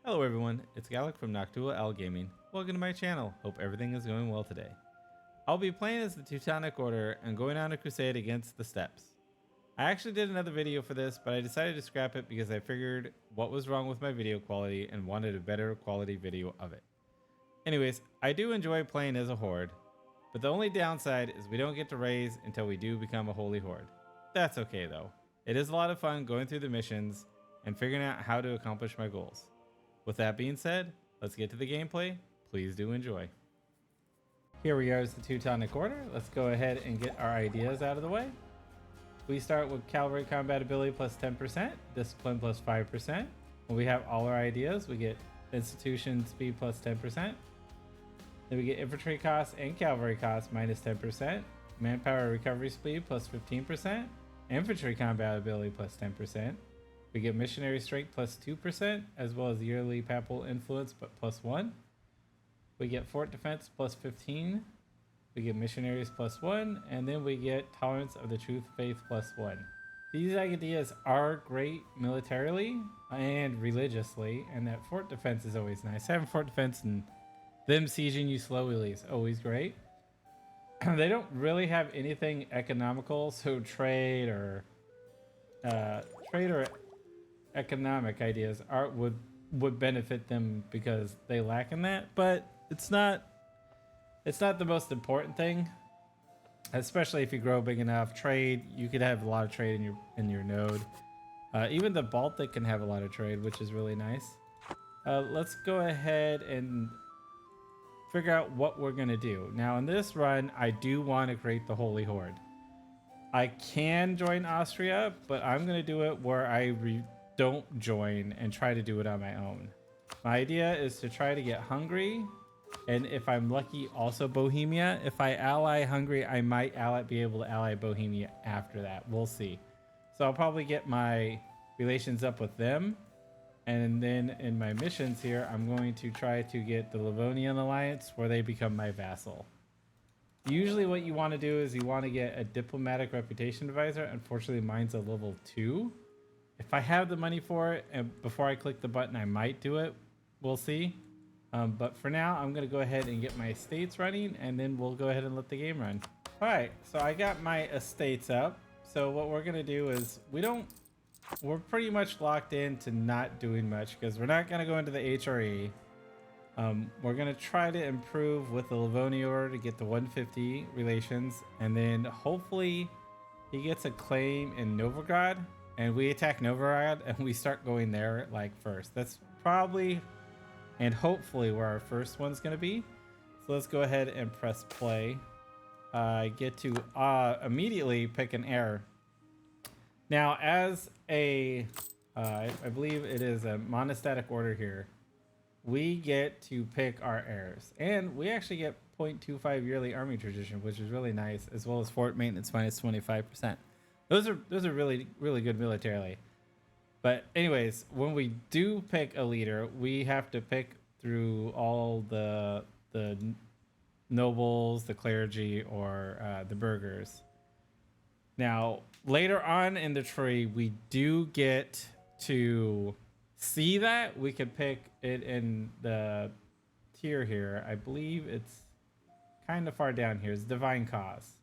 Hello everyone, it's Gallic from Noctua L Gaming. Welcome to my channel. Hope everything is going well today. I'll be playing as the Teutonic Order and going on a crusade against the steppes. I actually did another video for this, but I decided to scrap it because I figured what was wrong with my video quality and wanted a better quality video of it. Anyways, I do enjoy playing as a horde, but the only downside is we don't get to raise until we do become a holy horde. That's okay though. It is a lot of fun going through the missions and figuring out how to accomplish my goals. With that being said, let's get to the gameplay. Please do enjoy. Here we are as the Teutonic Order. Let's go ahead and get our ideas out of the way. We start with cavalry combat ability plus 10%, discipline plus 5%. When we have all our ideas, we get institution speed plus 10%. Then we get infantry costs and cavalry costs minus 10%, manpower recovery speed plus 15%, infantry combat ability plus 10%. We get missionary strength plus 2%, as well as yearly papal influence but plus 1. We get fort defense plus 15. We get missionaries plus 1, and then we get tolerance of the truth faith plus 1. These ideas are great militarily and religiously, and that fort defense is always nice. Having fort defense and them sieging you slowly is always great. They don't really have anything economical, so trade or economic ideas would benefit them because they lack in that, but it's not the most important thing, especially if you grow big enough. Trade, you could have a lot of trade in your node. Even the Baltic can have a lot of trade, which is really nice. Let's go ahead and figure out what we're gonna do. Now in this run, I do want to create the Holy Horde. I can join Austria, but I'm gonna do it where I don't join and try to do it on my own. My idea is to try to get Hungary, and if I'm lucky, also Bohemia. If I ally Hungary, I might be able to ally Bohemia after that. We'll see. So I'll probably get my relations up with them, and then in my missions here, I'm going to try to get the Livonian Alliance where they become my vassal. Usually what you want to do is you want to get a diplomatic reputation advisor. Unfortunately, mine's a level 2. If I have the money for it, and before I click the button, I might do it. We'll see. But for now, I'm going to go ahead and get my estates running, and then we'll go ahead and let the game run. All right, so I got my estates up. So what we're going to do is we're pretty much locked into not doing much because we're not going to go into the HRE. We're going to try to improve with the Livonian Order to get the 150 relations, and then hopefully he gets a claim in Novgorod. And we attack Novgorod and we start going there like first. That's probably and hopefully where our first one's going to be. So let's go ahead and press play. Get to immediately pick an heir. Now as a, I believe it is a monastetic order here, we get to pick our heirs. And we actually get 0.25 yearly army tradition, which is really nice, as well as fort maintenance minus 25%. Those are really good militarily. But anyways, when we do pick a leader, we have to pick through all the nobles, the clergy, or the burghers. Now later on in the tree, we do get to see that we can pick it in the tier here. I believe it's kind of far down here. It's divine cause.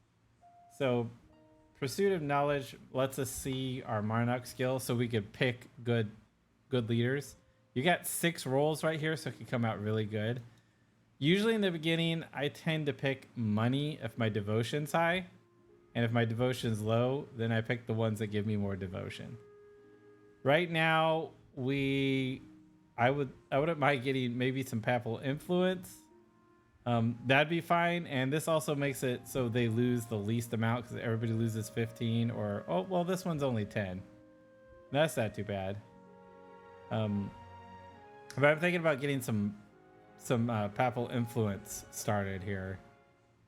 So pursuit of knowledge lets us see our Monarch skill so we could pick good leaders. You got 6 rolls right here, so it can come out really good. Usually in the beginning, I tend to pick money if my devotion's high. And if my devotion's low, then I pick the ones that give me more devotion. Right now, I wouldn't mind getting maybe some papal influence. That'd be fine, and this also makes it so they lose the least amount because everybody loses 15 or oh well, this one's only 10. That's not too bad. But I'm thinking about getting some papal influence started here.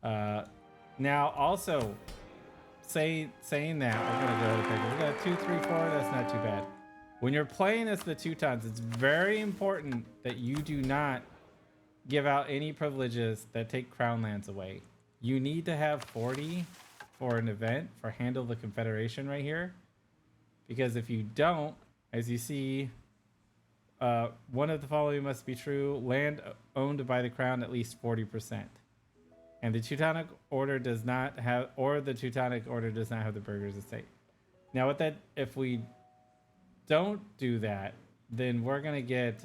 Now also saying that we're gonna go to pick. We got 2, 3, 4. That's not too bad. When you're playing as the Teutons, it's very important that you do not give out any privileges that take crown lands away. You need to have 40 for an event for Handle the Confederation right here, because if you don't, as you see, one of the following must be true: land owned by the crown at least 40%. And the Teutonic Order does not have, or the Teutonic Order does not have the burghers estate. Now, with that, if we don't do that, then we're gonna get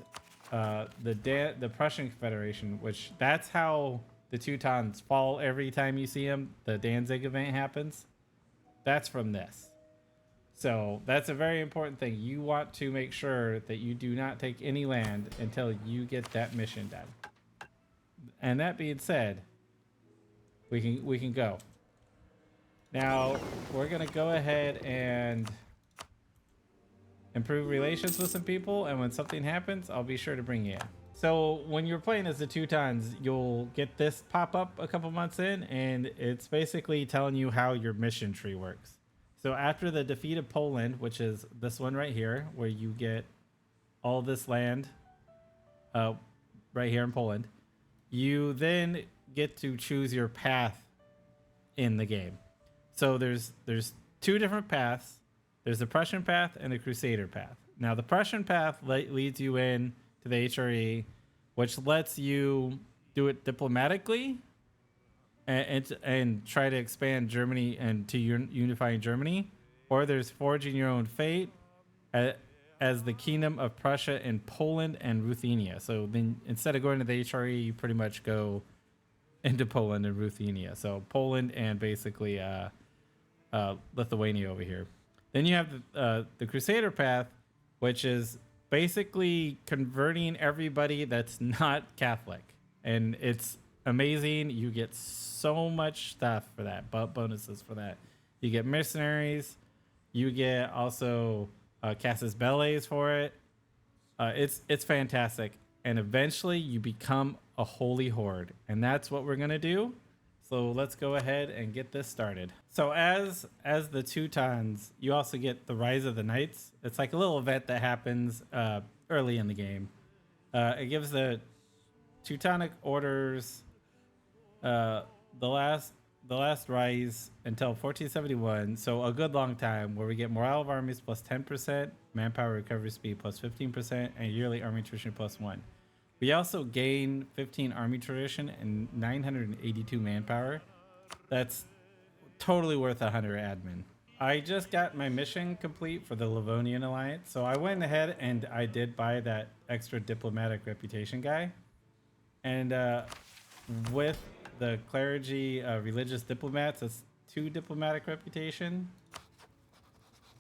the Prussian Confederation, which that's how the Teutons fall every time you see them. The Danzig event happens. That's from this. So that's a very important thing. You want to make sure that you do not take any land until you get that mission done. And that being said, we can go. Now we're gonna go ahead and improve relations with some people, and when something happens, I'll be sure to bring you in. So when you're playing as the Teutons, you'll get this pop up a couple months in, and it's basically telling you how your mission tree works. So after the defeat of Poland, which is this one right here, where you get all this land right here in Poland, you then get to choose your path in the game. So there's two different paths. There's the Prussian path and the Crusader path. Now the Prussian path leads you in to the HRE, which lets you do it diplomatically and try to expand Germany and to unifying Germany. Or there's forging your own fate as the Kingdom of Prussia in Poland and Ruthenia. So then instead of going to the HRE, you pretty much go into Poland and Ruthenia. So Poland and basically Lithuania over here. Then you have the Crusader path, which is basically converting everybody that's not Catholic. And it's amazing. You get so much stuff for that, bonuses for that. You get mercenaries. You get also Casus Belli's for it. It's fantastic. And eventually you become a holy horde. And that's what we're going to do. So let's go ahead and get this started. So as the Teutons, you also get the Rise of the Knights. It's like a little event that happens early in the game. It gives the Teutonic Orders the last rise until 1471. So a good long time, where we get morale of armies plus 10%, manpower recovery speed plus 15%, and yearly army attrition plus 1. We also gain 15 army tradition and 982 manpower. That's totally worth 100 admin. I just got my mission complete for the Livonian Alliance, so I went ahead and I did buy that extra diplomatic reputation guy. And with the clergy religious diplomats, that's 2 diplomatic reputation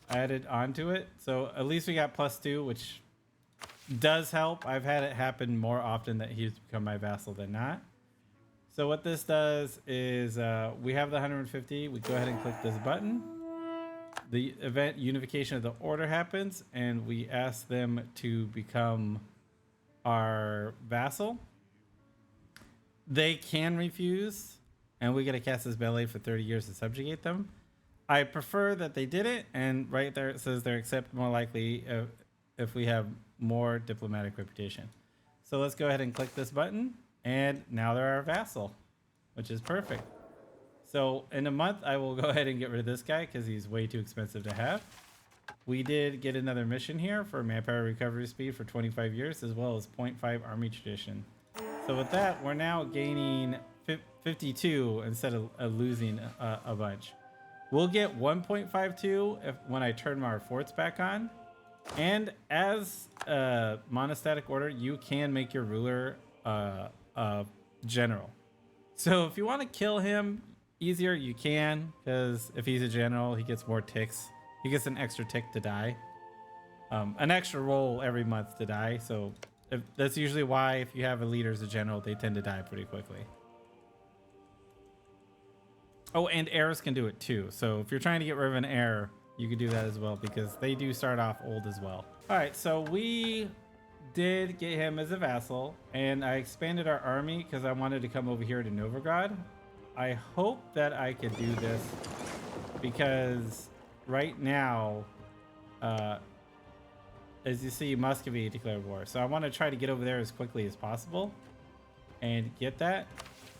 added onto it. So at least we got +2, which does help. I've had it happen more often that he's become my vassal than not. So what this does is we have the 150. We go ahead and click this button. The event unification of the order happens, and we ask them to become our vassal. They can refuse, and we get a Casus Belli for 30 years to subjugate them. I prefer that they did it, and right there it says they're accepted more likely if we have more diplomatic reputation. So let's go ahead and click this button, and now they're our vassal, which is perfect. So in a month, I will go ahead and get rid of this guy because he's way too expensive to have. We did get another mission here for manpower recovery speed for 25 years, as well as 0.5 army tradition. So with that, we're now gaining 52 instead of losing a bunch. We'll get 1.52 when I turn our forts back on. And as a monastic order, you can make your ruler a general. So if you want to kill him easier, you can, because if he's a general, he gets more ticks. He gets an extra tick to die, an extra roll every month to die. So that's usually why if you have a leader as a general, they tend to die pretty quickly. Oh, and heirs can do it too. So if you're trying to get rid of an heir, you can do that as well, because they do start off old as well. All right, so we did get him as a vassal, and I expanded our army because I wanted to come over here to Novgorod. I hope that I could do this, because right now, as you see, Muscovy declared war. So I want to try to get over there as quickly as possible and get that.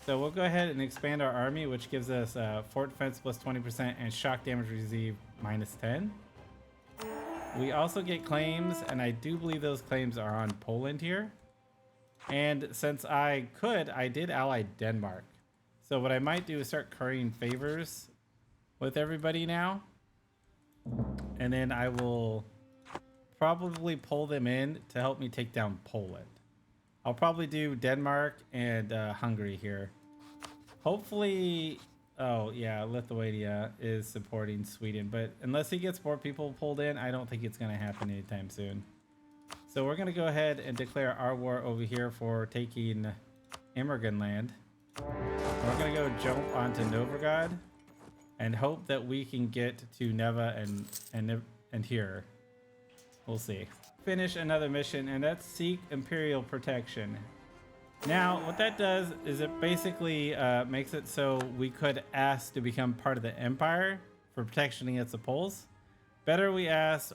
So we'll go ahead and expand our army, which gives us fort defense plus 20% and shock damage received -10. We also get claims, and I do believe those claims are on Poland here. And since I did ally Denmark. So what I might do is start currying favors with everybody now. And then I will probably pull them in to help me take down Poland. I'll probably do Denmark and Hungary here. Hopefully, oh yeah, Lithuania is supporting Sweden, but unless he gets more people pulled in, I don't think it's going to happen anytime soon. So we're going to go ahead and declare our war over here for taking Immergen land. We're going to go jump onto Novgorod and hope that we can get to Neva and here. We'll see. Finish another mission, and that's seek Imperial protection. Now, what that does is it basically makes it so we could ask to become part of the Empire for protection against the Poles. Better we ask,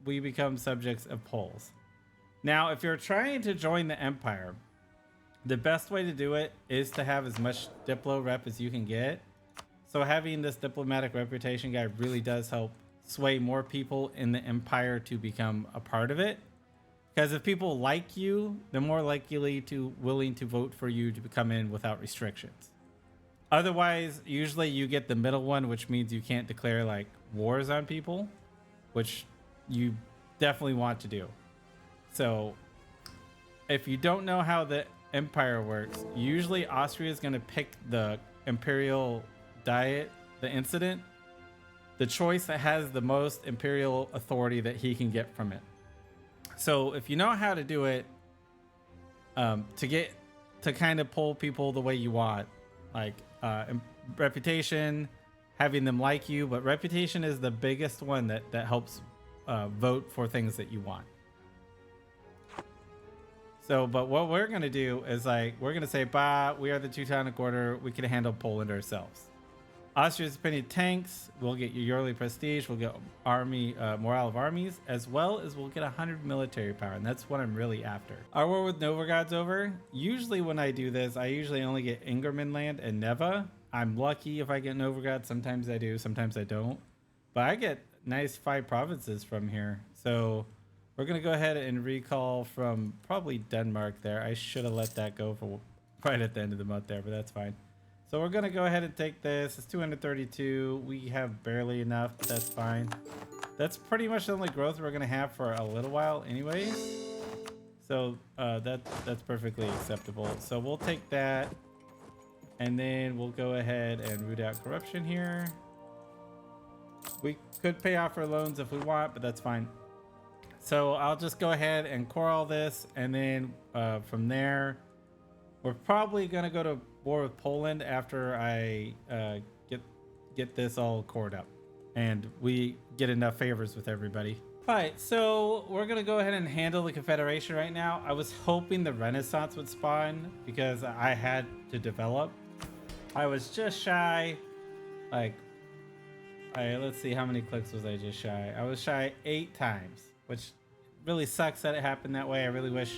we become subjects of Poles. Now, if you're trying to join the Empire, the best way to do it is to have as much Diplo rep as you can get. So having this diplomatic reputation guy really does help sway more people in the Empire to become a part of it. Because if people like you, they're more likely to willing to vote for you to come in without restrictions. Otherwise, usually you get the middle one, which means you can't declare like wars on people, which you definitely want to do. So if you don't know how the Empire works, usually Austria is going to pick the Imperial Diet, the incident, the choice that has the most Imperial authority that he can get from it. So if you know how to do it, to kind of pull people the way you want, like reputation, having them like you, but reputation is the biggest one that helps vote for things that you want. So, but what we're going to do is like, we're going to say, bah, we are the Teutonic Order. We can handle Poland ourselves. Austria's plenty of tanks. We'll get your yearly prestige. We'll get army morale of armies, as well as we'll get 100 military power, and that's what I'm really after. Our war with Novgorod's over. Usually when I do this, I usually only get Ingerman land and Neva. I'm lucky if I get Novgorod. Sometimes I do, sometimes I don't. But I get nice 5 provinces from here. So we're going to go ahead and recall from probably Denmark there. I should have let that go for right at the end of the month there, but that's fine. So we're going to go ahead and take this. It's 232. We have barely enough, but that's fine. That's pretty much the only growth we're going to have for a little while anyways. So that's perfectly acceptable. So we'll take that. And then we'll go ahead and root out corruption here. We could pay off our loans if we want, but that's fine. So I'll just go ahead and core all this. And then from there, we're probably going to go to war with Poland after I get this all cored up and we get enough favors with everybody. All right, so we're gonna go ahead and handle the Confederation right now. I was hoping the Renaissance would spawn because I had to develop. I was just shy, like, let's see, how many clicks was I just shy? I was shy 8 times, which really sucks that it happened that way. I really wish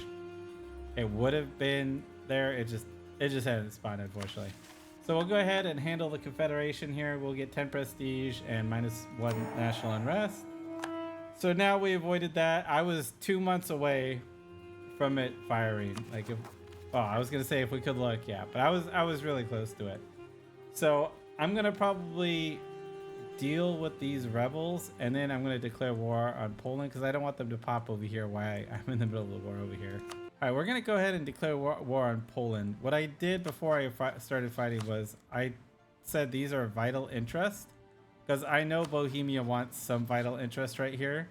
it would have been there. It just hadn't spawned, unfortunately. So we'll go ahead and handle the Confederation here. We'll get 10 prestige and -1 national unrest. So now we avoided that. I was 2 months away from it firing. Like, I was gonna say if we could look, yeah, but I was really close to it. So I'm gonna probably deal with these rebels, and then I'm gonna declare war on Poland because I don't want them to pop over here while I'm in the middle of the war over here. All right, we're going to go ahead and declare war on Poland. What I did before I started fighting was I said these are vital interest because I know Bohemia wants some vital interest right here.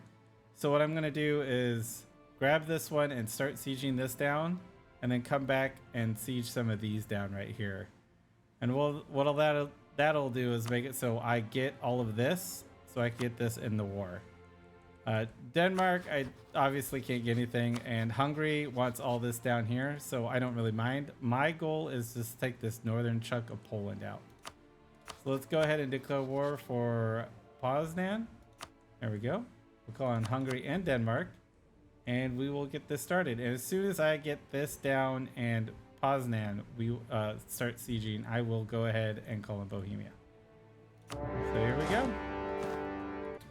So what I'm going to do is grab this one and start sieging this down and then come back and siege some of these down right here. And what that'll do is make it so I get all of this so I can get this in the war. Denmark, I obviously can't get anything, and Hungary wants all this down here, so I don't really mind. My goal is just to take this northern chunk of Poland out. So let's go ahead and declare war for Poznan. There we go. We'll call on Hungary and Denmark, and we will get this started. And as soon as I get this down and Poznan, we start sieging, I will go ahead and call on Bohemia. So here we go.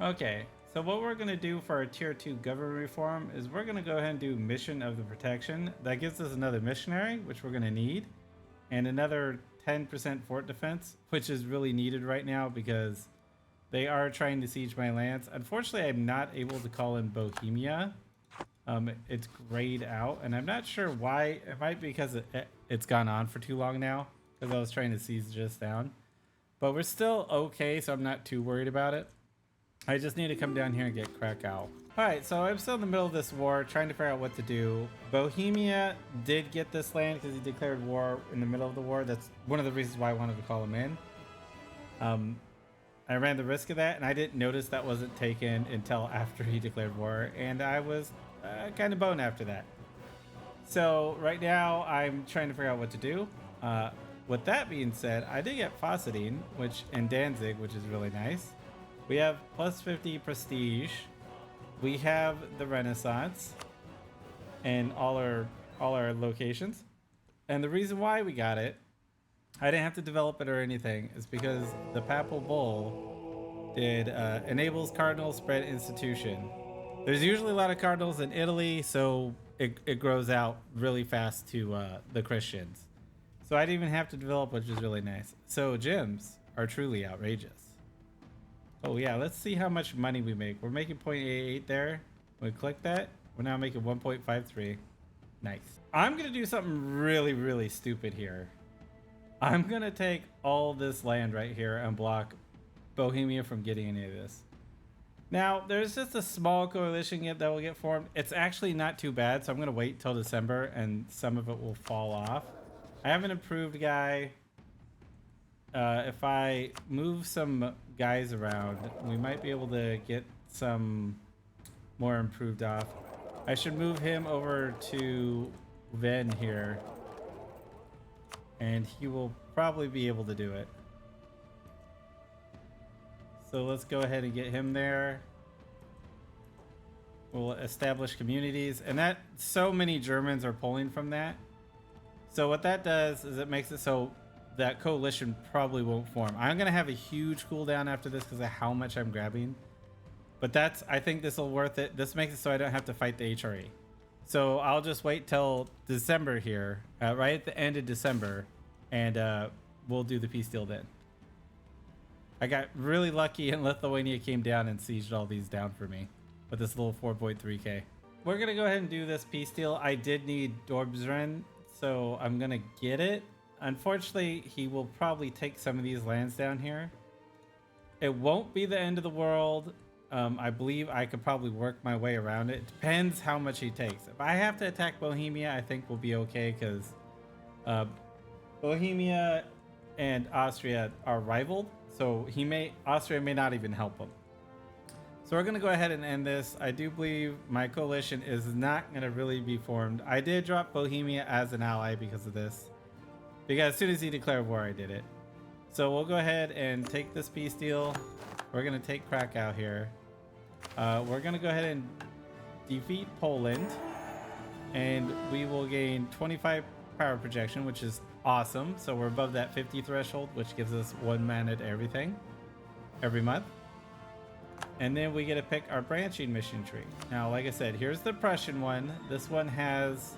Okay. So what we're going to do for our tier 2 government reform is we're going to go ahead and do mission of the protection. That gives us another missionary, which we're going to need, and another 10% fort defense, which is really needed right now because they are trying to siege my lands. Unfortunately, I'm not able to call in Bohemia. It's grayed out, and I'm not sure why. It might be because it's gone on for too long now, because I was trying to siege this down. But we're still okay, so I'm not too worried about it. I just need to come down here and get Krakow. Alright, so I'm still in the middle of this war, trying to figure out what to do. Bohemia did get this land because he declared war in the middle of the war. That's one of the reasons why I wanted to call him in. I ran the risk of that, and I didn't notice that wasn't taken until after he declared war, and I was kind of boned after that. So right now, I'm trying to figure out what to do. With that being said, I did get Fossadine, and Danzig, which is really nice. We have plus 50 prestige. We have the Renaissance and all our locations. And the reason why we got it, I didn't have to develop it or anything, is because the Papal Bull did enables cardinal spread institution. There's usually a lot of cardinals in Italy, so it grows out really fast to the Christians. So I didn't even have to develop, which is really nice. So gems are truly outrageous. Oh yeah, let's see how much money we make. We're making 0.88 there. When we click that, we're now making 1.53. Nice. I'm gonna do something really, really stupid here. I'm gonna take all this land right here and block Bohemia from getting any of this. Now, there's just a small coalition that will get formed. It's actually not too bad, so I'm gonna wait till December and some of it will fall off. I have an improved guy. If I move some guys around, we might be able to get some more improved off. I should move him over to Ven here, and he will probably be able to do it. So let's go ahead and get him there. We'll establish communities, and that so many Germans are pulling from that. So what that does is it makes it so that coalition probably won't form. I'm gonna have a huge cooldown after this because of how much I'm grabbing. But I think this will worth it. This makes it so I don't have to fight the HRE. So I'll just wait till December here, right at the end of December, and we'll do the peace deal then. I got really lucky and Lithuania came down and sieged all these down for me with this little 4.3k. We're gonna go ahead and do this peace deal. I did need Dorbsren, so I'm gonna get it. Unfortunately, he will probably take some of these lands down here. It won't be the end of the world. I believe I could probably work my way around it. Depends how much he takes. If I have to attack Bohemia, I think we'll be okay because Bohemia and Austria are rivaled. So Austria may not even help him. So we're going to go ahead and end this. I do believe my coalition is not going to really be formed. I did drop Bohemia as an ally because of this. Because as soon as he declared war, I did it. So we'll go ahead and take this peace deal. We're going to take Krakow here. We're going to go ahead and defeat Poland. And we will gain 25 power projection, which is awesome. So we're above that 50 threshold, which gives us 1 mana to everything every month. And then we get to pick our branching mission tree. Now, like I said, here's the Prussian one. This one has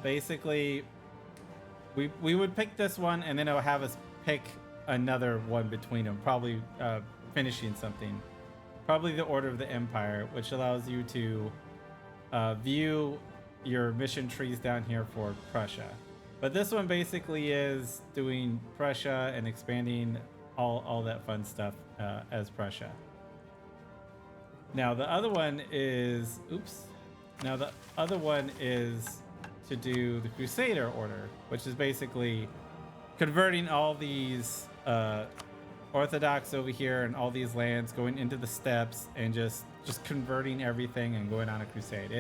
basically... We would pick this one, and then it'll have us pick another one between them, probably finishing something. Probably the Order of the Empire, which allows you to view your mission trees down here for Prussia. But this one basically is doing Prussia and expanding all that fun stuff as Prussia. Now the other one is... Oops. Now the other one is to do the Crusader Order, which is basically converting all these Orthodox over here and all these lands, going into the steppes and just converting everything and going on a crusade.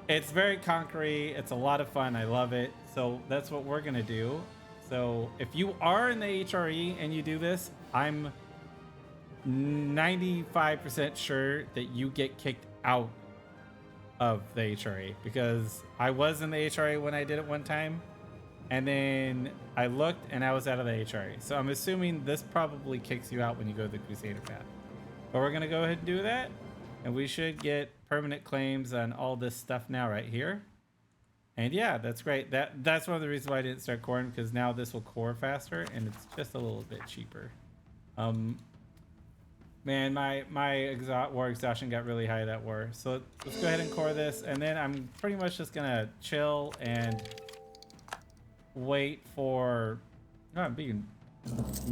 It's very conquery. It's a lot of fun. I love it. So that's what we're gonna do. So if you are in the HRE and you do this, I'm 95% sure that you get kicked out of the HRA, because I was in the HRA when I did it one time, and then I looked and I was out of the HRA. So I'm assuming this probably kicks you out when you go the Crusader path. But we're gonna go ahead and do that, and we should get permanent claims on all this stuff now right here. And yeah, that's great. That's one of the reasons why I didn't start corn, because now this will core faster and it's just a little bit cheaper. Man, my war exhaustion got really high that war. So let's go ahead and core this, and then I'm pretty much just gonna chill and wait for. Oh, I'm being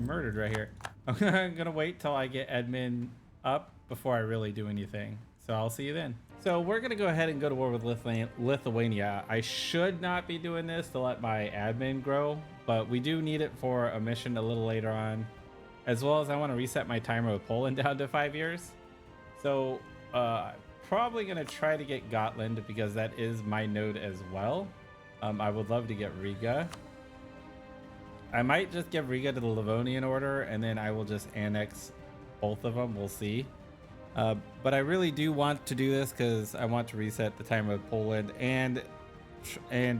murdered right here. I'm gonna wait till I get admin up before I really do anything. So I'll see you then. So we're gonna go ahead and go to war with Lithuania. I should not be doing this to let my admin grow, but we do need it for a mission a little later on. As well as I want to reset my timer with Poland down to 5 years. So probably going to try to get Gotland because that is my node as well. I would love to get Riga. I might just give Riga to the Livonian Order and then I will just annex both of them. We'll see. But I really do want to do this because I want to reset the timer with Poland and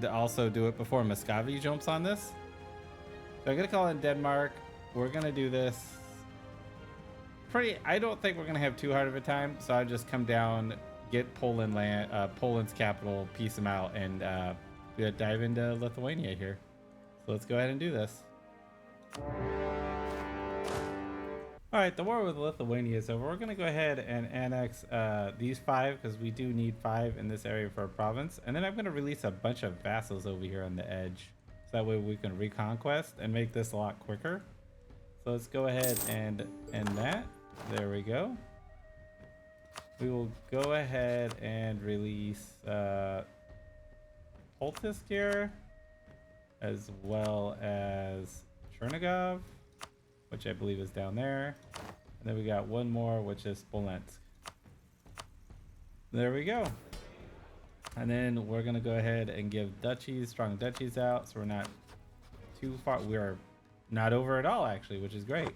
also do it before Muscovy jumps on this. So I'm going to call in Denmark. We're gonna do this I don't think we're gonna have too hard of a time, so I'll just come down, get Poland's capital, peace them out, and dive into Lithuania here. So let's go ahead and do this. All right, the war with Lithuania is over. We're gonna go ahead and annex these 5 because we do need 5 in this area for a province, and then I'm gonna release a bunch of vassals over here on the edge, so that way we can reconquest and make this a lot quicker. So let's go ahead and end that. There we go. We will go ahead and release Poltisk here, as well as Chernigov, which I believe is down there. And then we got one more, which is Smolensk. There we go. And then we're gonna go ahead and give duchies, strong duchies out, so we're not too far. We're not over at all, actually, which is great.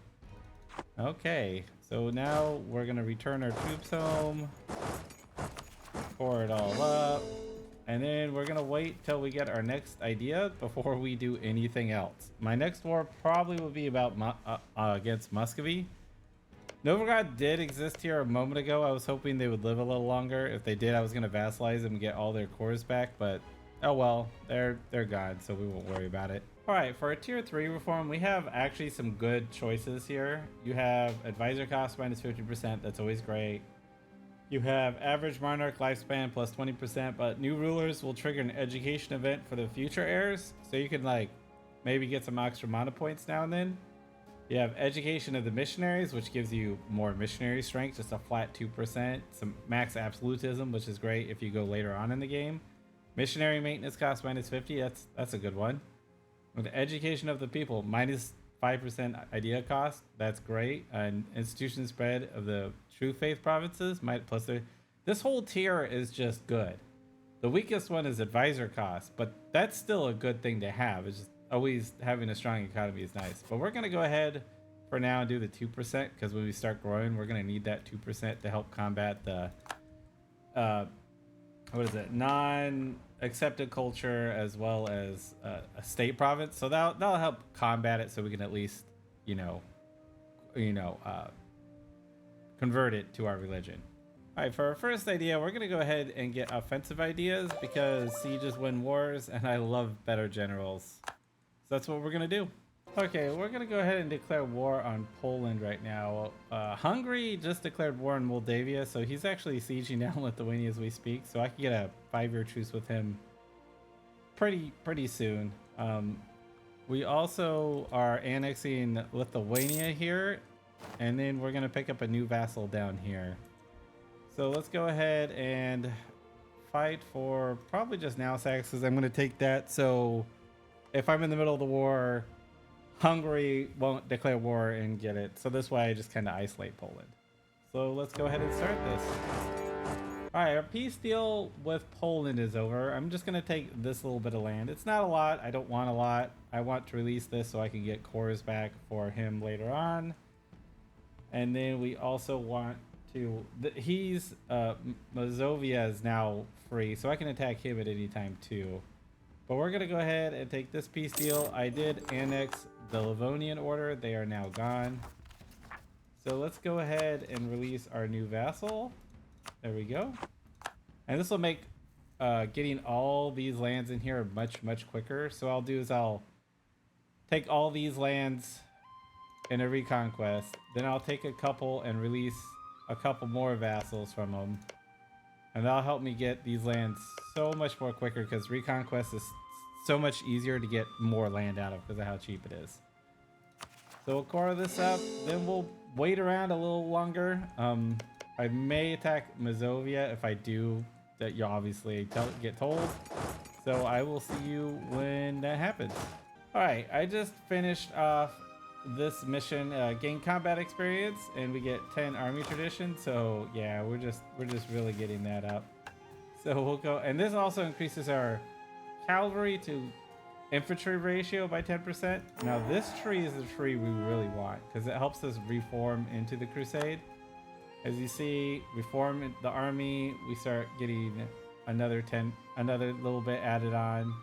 Okay, so now we're gonna return our troops home, pour it all up, and then we're gonna wait till we get our next idea before we do anything else. My next war probably will be about against Muscovy. Novgorod did exist here a moment ago. I was hoping they would live a little longer. If they did, I was gonna vassalize them and get all their cores back, but oh well, they're gone, so we won't worry about it. All right, for a tier 3 reform, we have actually some good choices here. You have advisor cost minus 50%, that's always great. You have average monarch lifespan plus 20%, but new rulers will trigger an education event for the future heirs, so you can like maybe get some extra mana points now and then. You have education of the missionaries, which gives you more missionary strength, just a flat 2%. Some max absolutism, which is great if you go later on in the game. Missionary maintenance cost minus 50, that's a good one. With the education of the people, minus 5% idea cost, that's great. And institution spread of the true faith provinces, plus this whole tier is just good. The weakest one is advisor cost, but that's still a good thing to have. It's just always having a strong economy is nice. But we're gonna go ahead for now and do the 2% because when we start growing, we're gonna need that 2% to help combat the what is it, non-accepted culture as well as a state province. So that'll help combat it, so we can at least convert it to our religion. All right, for our first idea, we're gonna go ahead and get offensive ideas because sieges win wars, and I love better generals. So that's what we're gonna do. Okay, we're gonna go ahead and declare war on Poland right now. Hungary just declared war on Moldavia, so he's actually sieging down Lithuania as we speak. So I can get a 5-year truce with him pretty soon. We also are annexing Lithuania here, and then we're gonna pick up a new vassal down here. So let's go ahead and fight for probably just Nalsax because I'm gonna take that. So if I'm in the middle of the war, Hungary won't declare war and get it. So this way I just kind of isolate Poland. So let's go ahead and start this. All right, our peace deal with Poland is over. I'm just going to take this little bit of land. It's not a lot. I don't want a lot. I want to release this so I can get cores back for him later on. And then we also want to... Mazovia is now free, so I can attack him at any time too. But we're going to go ahead and take this peace deal. I did annex the Livonian Order. They are now gone. So let's go ahead and release our new vassal. There we go. And this will make getting all these lands in here much quicker. So I'll do is I'll take all these lands in a reconquest. Then I'll take a couple and release a couple more vassals from them. And that'll help me get these lands so much more quicker because reconquest is so much easier to get more land out of because of how cheap it is. So we'll core this up, then we'll wait around a little longer. I may attack Mazovia. If I do, that you obviously get told. So I will see you when that happens. All right, I just finished off this mission, gain combat experience, and we get 10 army tradition. So yeah, we're just really getting that up. So we'll go, and this also increases our cavalry to infantry ratio by 10%. Now this tree is the tree we really want because it helps us reform into the crusade. As you see, reform the army, we start getting another little bit added on,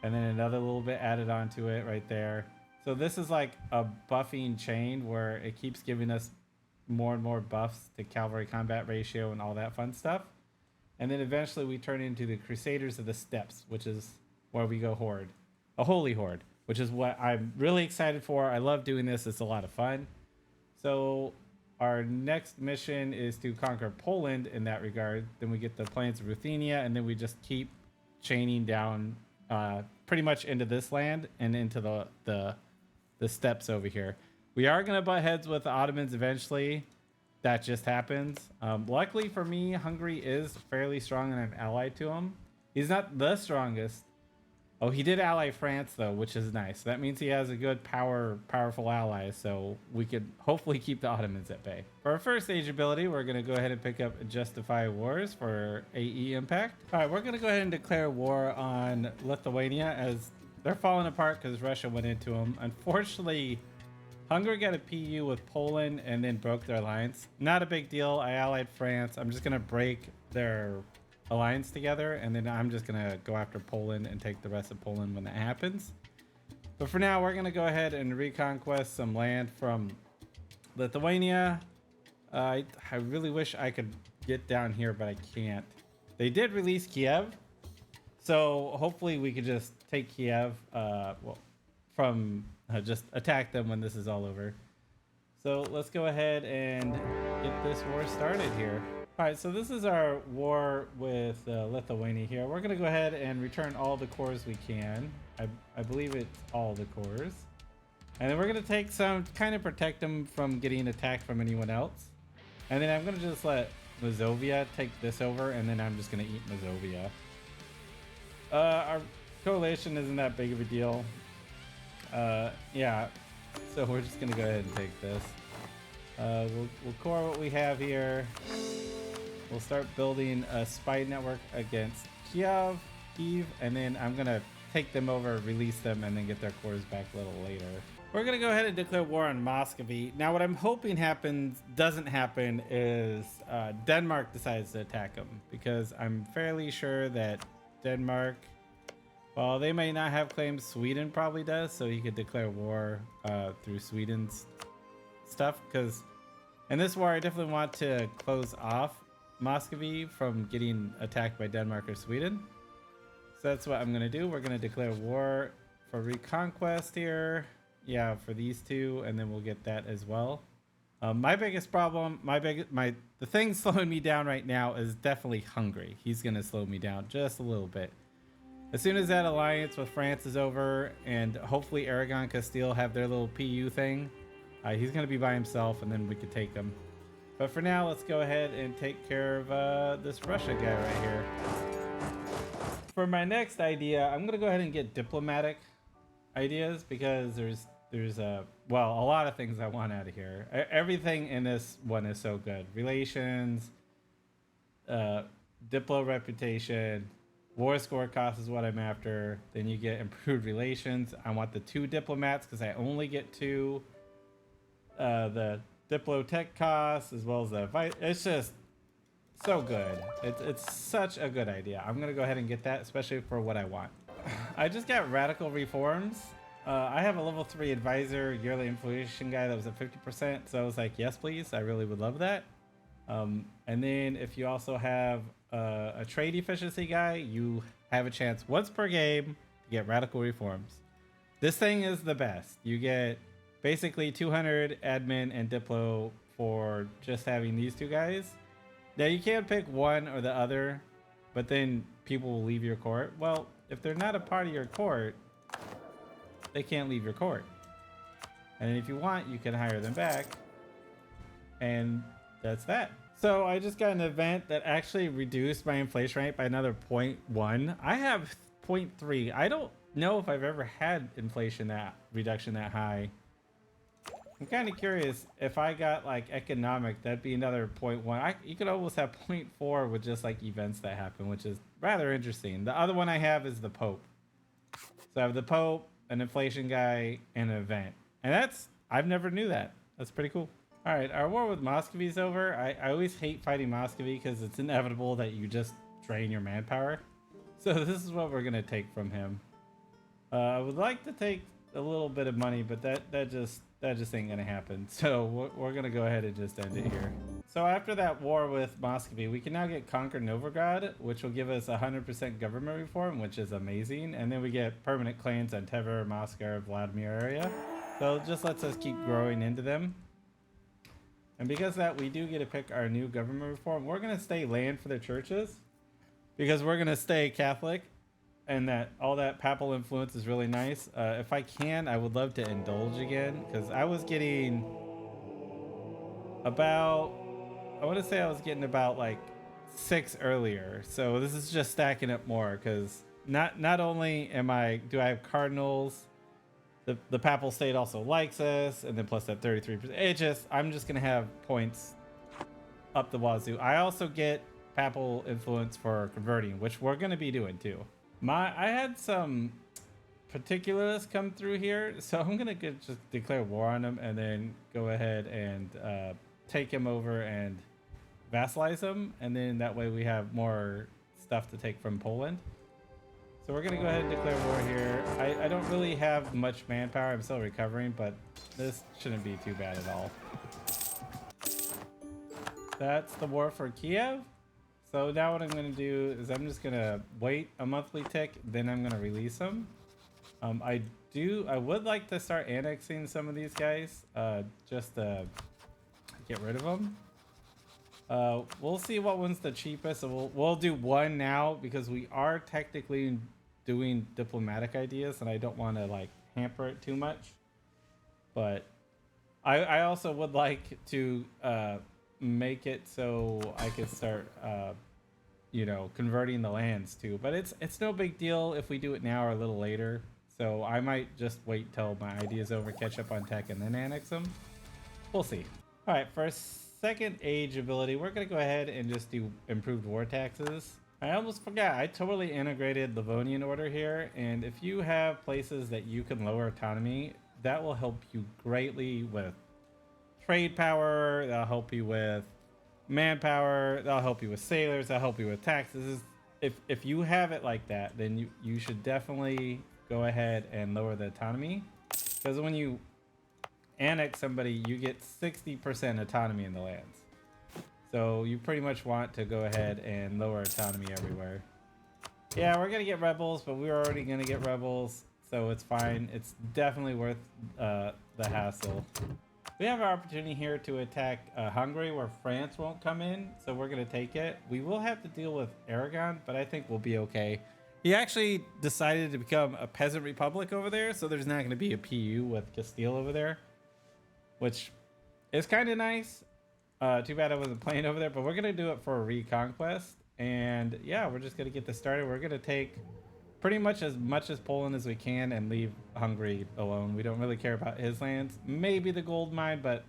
and then another little bit added onto it right there. So this is like a buffing chain where it keeps giving us more and more buffs to cavalry combat ratio and all that fun stuff. And then eventually we turn into the Crusaders of the Steppes, which is where we go horde. A holy horde, which is what I'm really excited for. I love doing this. It's a lot of fun. So our next mission is to conquer Poland in that regard. Then we get the plains of Ruthenia, and then we just keep chaining down pretty much into this land and into the steppes over here. We are going to butt heads with the Ottomans eventually. That just happens. Luckily for me, Hungary is fairly strong and I'm allied to him. He's not the strongest. Oh, he did ally France though, which is nice. That means he has a good powerful ally, so we could hopefully keep the Ottomans at bay. For our first age ability, we're going to go ahead and pick up Justify Wars for AE impact. All right, we're going to go ahead and declare war on Lithuania as they're falling apart because Russia went into them. Unfortunately, Hungary got a PU with Poland and then broke their alliance. Not a big deal. I allied France. I'm just going to break their alliance together, and then I'm just gonna go after Poland and take the rest of Poland when that happens. But for now, we're gonna go ahead and reconquest some land from Lithuania. I really wish I could get down here, but I can't. They did release Kiev, so hopefully we could just take Kiev, just attack them when this is all over. So let's go ahead and get this war started here. All right, so this is our war with Lithuania here. We're gonna go ahead and return all the cores we can. I believe it's all the cores. And then we're gonna take some, kind of protect them from getting attacked from anyone else. And then I'm gonna just let Mazovia take this over, and then I'm just gonna eat Mazovia. Our coalition isn't that big of a deal. Yeah, so we're just gonna go ahead and take this. We'll core what we have here. We'll start building a spy network against Kiev, and then I'm gonna take them over, release them, and then get their cores back a little later. We're gonna go ahead and declare war on Muscovy. Now, what I'm hoping doesn't happen is Denmark decides to attack them, because I'm fairly sure that Denmark, well, they may not have claims. Sweden probably does, so he could declare war through Sweden's stuff. Because in this war, I definitely want to close off Muscovy from getting attacked by Denmark or Sweden. So that's what I'm going to do. We're going to declare war for reconquest here. Yeah, for these two, and then we'll get that as well. My biggest problem, the thing slowing me down right now is definitely Hungary. He's going to slow me down just a little bit. As soon as that alliance with France is over, and hopefully Aragon Castile have their little PU thing, he's going to be by himself, and then we could take him. But for now, let's go ahead and take care of this Russia guy right here. For my next idea, I'm going to go ahead and get diplomatic ideas, because there's a lot of things I want out of here. Everything in this one is so good. Relations, diplo reputation, war score cost is what I'm after. Then you get improved relations. I want the 2 diplomats because I only get 2. The diplo tech costs as well as the it's just so good. It's such a good idea. I'm gonna go ahead and get that, especially for what I want. I just got radical reforms, I have a level 3 advisor yearly inflation guy that was at 50%. So I was like, yes, please. I really would love that. And then if you also have a trade efficiency guy, you have a chance once per game to get radical reforms. This thing is the best. You get basically 200 admin and diplo for just having these two guys. Now you can pick one or the other, but then people will leave your court. Well, if they're not a part of your court, they can't leave your court. And if you want, you can hire them back. And that's that. So I just got an event that actually reduced my inflation rate by another 0.1. I have 0.3. I don't know if I've ever had inflation reduction that high. I'm kind of curious if I got like economic, that'd be another 0.1. You could almost have 0.4 with just like events that happen, which is rather interesting. The other one I have is the Pope. So I have the Pope, an inflation guy, and an event. And I've never knew that. That's pretty cool. All right, our war with Muscovy's over. I always hate fighting Muscovy because it's inevitable that you just drain your manpower. So this is what we're gonna take from him. I would like to take a little bit of money, but that just ain't gonna happen. So we're gonna go ahead and just end it here. So after that war with Muscovy, we can now get Conquer Novgorod, which will give us 100% government reform, which is amazing. And then we get permanent claims on Tver, Moscow, Vladimir area. So it just lets us keep growing into them. And because of that, we do get to pick our new government reform. We're going to stay land for the churches because we're going to stay Catholic, and that all that papal influence is really nice. If I can, I would love to indulge again because I was getting about, I want to say I was getting about like 6 earlier. So this is just stacking up more because not only do I have cardinals, the papal state also likes us, and then plus that 33%. I'm just gonna have points up the wazoo. I also get papal influence for converting, which we're gonna be doing too. I had some particulars come through here, so I'm gonna just declare war on him and then go ahead and take him over and vassalize him, and then that way we have more stuff to take from Poland. So we're gonna go ahead and declare war here. I don't really have much manpower. I'm still recovering, but this shouldn't be too bad at all. That's the war for Kiev. So now what I'm gonna do is I'm just gonna wait a monthly tick, then I'm gonna release them. I would like to start annexing some of these guys, just to get rid of them. We'll see what one's the cheapest. So we'll do one now because we are technically doing diplomatic ideas and I don't want to like hamper it too much. But I also would like to make it so I could start converting the lands too. But it's no big deal if we do it now or a little later. So I might just wait till my idea's over, catch up on tech, and then annex them. We'll see. All right, for second age ability, we're gonna go ahead and just do improved war taxes. I almost forgot, I totally integrated Livonian Order here, and if you have places that you can lower autonomy, that will help you greatly with trade power, that'll help you with manpower, that'll help you with sailors, that'll help you with taxes. If you have it like that, then you should definitely go ahead and lower the autonomy, because when you annex somebody, you get 60% autonomy in the lands. So you pretty much want to go ahead and lower autonomy everywhere. Yeah, we're gonna get rebels, but we're already gonna get rebels, so it's fine. It's definitely worth the hassle. We have our opportunity here to attack Hungary, where France won't come in, so we're gonna take it. We will have to deal with Aragon, but I think we'll be okay. He actually decided to become a peasant republic over there, so there's not gonna be a PU with Castile over there, which is kind of nice. Too bad I wasn't playing over there, but we're gonna do it for a reconquest. And yeah, we're just gonna get this started. We're gonna take pretty much as Poland as we can and leave Hungary alone. We don't really care about his lands. Maybe the gold mine, but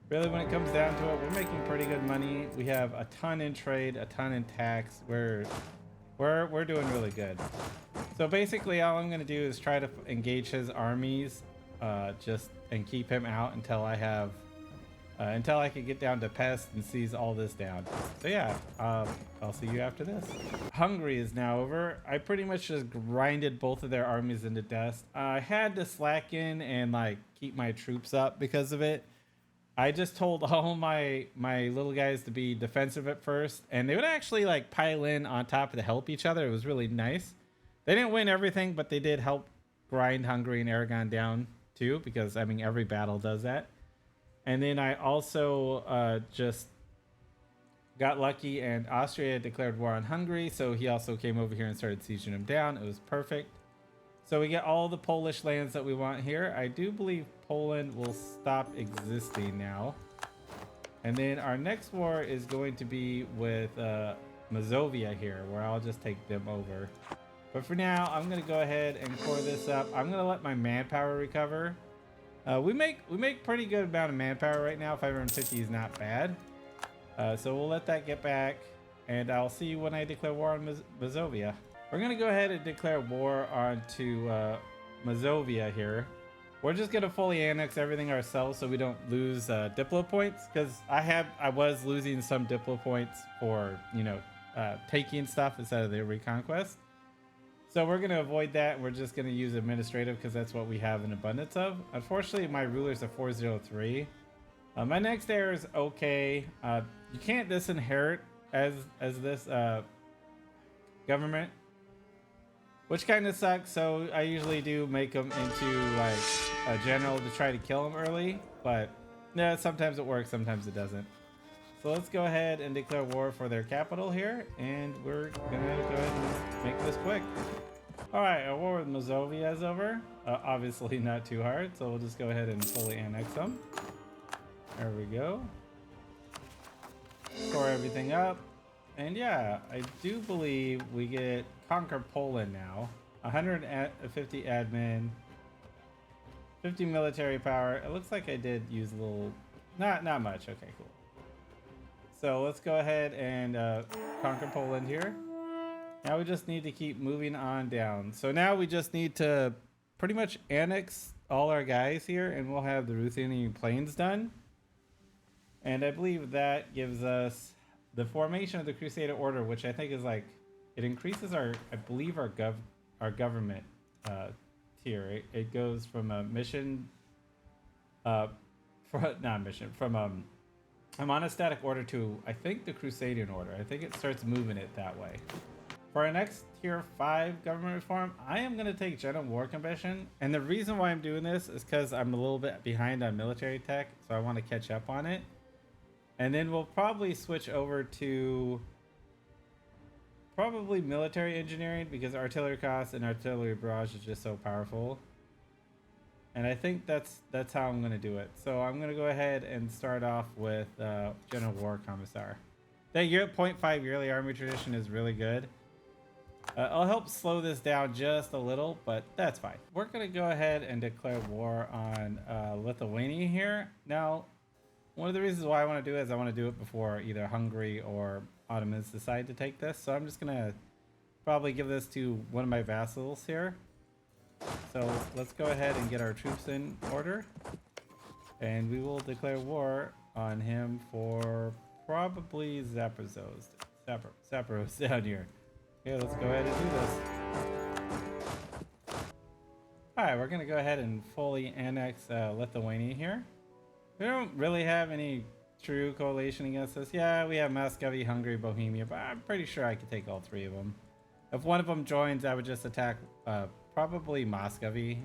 really when it comes down to it, we're making pretty good money. We have a ton in trade, a ton in tax. We're doing really good. So basically all I'm gonna do is try to engage his armies and keep him out until I have until I can get down to pest and seize all this down. So yeah, I'll see you after this. Hungary is now over. I pretty much just grinded both of their armies into dust. I had to slacken and like keep my troops up because of it. I just told all my little guys to be defensive at first, and they would actually like pile in on top to help each other. It was really nice. They didn't win everything, but they did help grind Hungary and Aragon down too, because I mean every battle does that. And then I also just got lucky, and Austria declared war on Hungary, so he also came over here and started sieging him down. It was perfect. So we get all the Polish lands that we want here. I do believe Poland will stop existing now. And then our next war is going to be with Mazovia here, where I'll just take them over. But for now, I'm going to go ahead and core this up. I'm going to let my manpower recover. We make pretty good amount of manpower right now. 550 is not bad. So we'll let that get back, and I'll see you when I declare war on Mazovia. We're gonna go ahead and declare war onto Mazovia here. We're just gonna fully annex everything ourselves so we don't lose Diplo points, because I was losing some Diplo points for taking stuff instead of the reconquest. So we're gonna avoid that. We're just gonna use administrative because that's what we have an abundance of. Unfortunately, my ruler's a 403. My next heir is okay. You can't disinherit as this government, which kind of sucks. So I usually do make them into like a general to try to kill them early, but yeah, sometimes it works, sometimes it doesn't. So let's go ahead and declare war for their capital here, and we're gonna go ahead and make this quick. All right, our war with Mazovia is over. Obviously not too hard, so we'll just go ahead and fully annex them. There we go. Store everything up. And yeah, I do believe we get Conquer Poland now. 150 admin, 50 military power. It looks like I did use a little, not much. Okay, cool. So let's go ahead and conquer Poland here. Now we just need to keep moving on down. So now we just need to pretty much annex all our guys here, and we'll have the Ruthenian Plains done. And I believe that gives us the formation of the Crusader Order, which I think is like, it increases our, I believe our government tier. It goes from a mission, from a monastic order to, I think, the Crusader Order. I think it starts moving it that way. For our next tier 5 government reform, I am going to take General War Commission. And the reason why I'm doing this is because I'm a little bit behind on military tech, so I want to catch up on it. And then we'll probably switch over to probably military engineering, because artillery costs and artillery barrage is just so powerful. And I think that's how I'm going to do it. So I'm going to go ahead and start off with General War Commissar. That 0.5 yearly army tradition is really good. I'll help slow this down just a little, but that's fine. We're going to go ahead and declare war on Lithuania here. Now, one of the reasons why I want to do it is I want to do it before either Hungary or Ottomans decide to take this. So I'm just going to probably give this to one of my vassals here. So let's go ahead and get our troops in order. And we will declare war on him for probably Zaporozhye down here. Okay, let's go ahead and do this. Alright, we're going to go ahead and fully annex Lithuania here. We don't really have any true coalition against us. Yeah, we have Muscovy, Hungary, Bohemia, but I'm pretty sure I could take all 3 of them. If one of them joins, I would just attack probably Muscovy.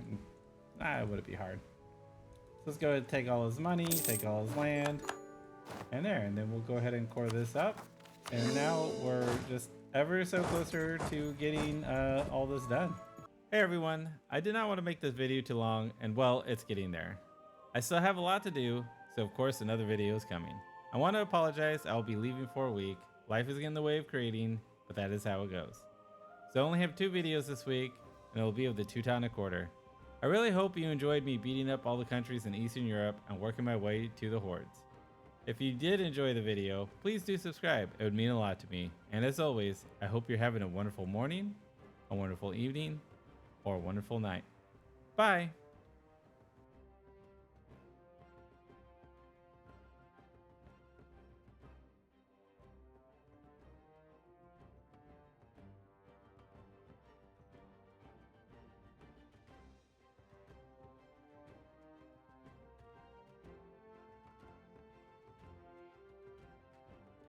It wouldn't be hard. So let's go ahead and take all his money, take all his land, and then we'll go ahead and core this up. And now we're just ever so closer to getting all this done. Hey everyone, I did not want to make this video too long, and well, it's getting there. I still have a lot to do, so of course another video is coming. I want to apologize, I will be leaving for a week. Life is getting in the way of creating, but that is how it goes. So I only have 2 videos this week, and it will be of the Teutonic Order. I really hope you enjoyed me beating up all the countries in Eastern Europe and working my way to the Hordes. If you did enjoy the video, please do subscribe, it would mean a lot to me. And as always, I hope you're having a wonderful morning, a wonderful evening, or a wonderful night. Bye!